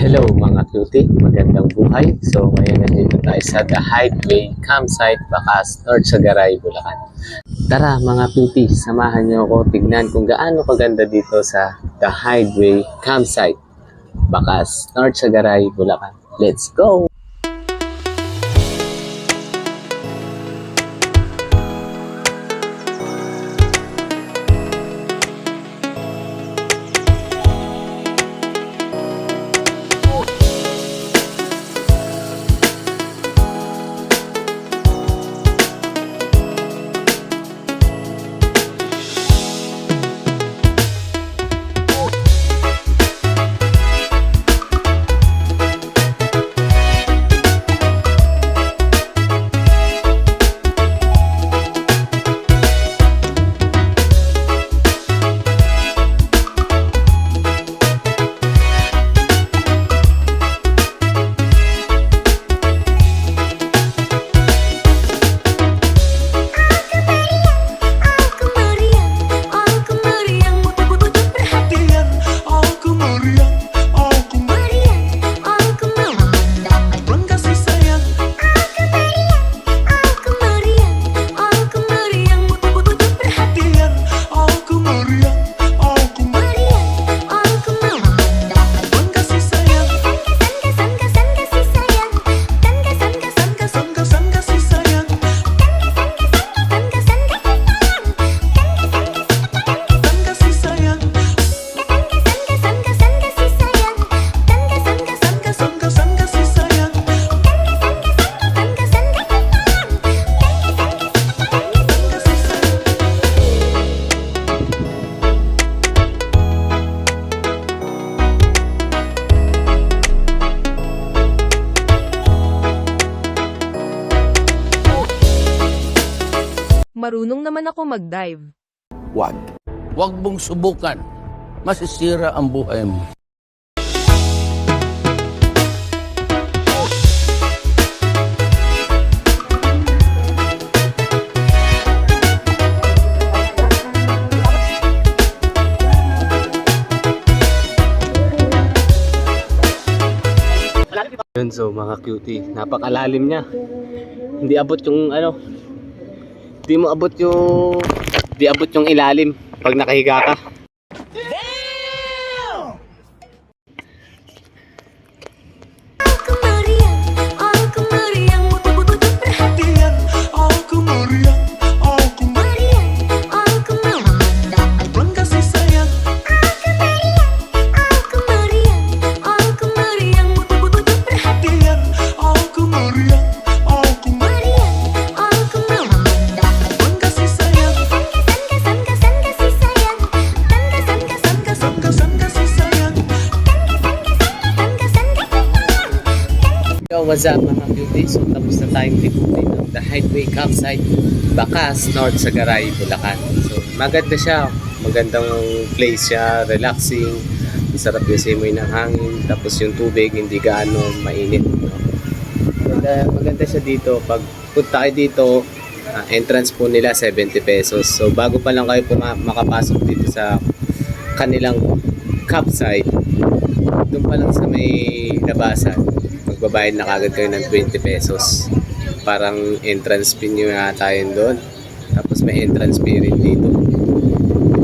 Hello mga cutie, magandang buhay. So ngayon nandito tayo sa The Hideaway Campsite, Bacas, North Sagaray, Bulacan. Tara mga cutie, samahan niyo ako tignan kung gaano kaganda dito sa The Hideaway Campsite, Bacas, North Sagaray, Bulacan. Let's go! Marunong naman ako mag-dive. Wag. Wag mong subukan. Masisira ang buhay mo. Yun, so mga cutie, napakalalim niya. Hindi abot yung hindi abot yung ilalim pag nakahiga ka. Yo, what's up mga cutie? So tapos na tayong liputin ng The Hideaway Campsite, Bacas, North Sagaray, Bulacan. So maganda siya, magandang place siya, relaxing, masarap yung simoy ng hangin, tapos yung tubig hindi gaano mainit, no? Maganda siya dito. Pag punta kayo dito, entrance po nila 70 pesos. So bago pa lang kayo makapasok dito sa kanilang campsite, doon pa lang sa may labasan, magbabayad na kagad kayo ng 20 pesos. Parang entrance fee nyo yata yun doon. Tapos may entrance fee rin dito.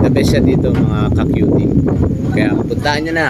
The best siya dito mga ka-cutie. Kaya puntaan nyo na.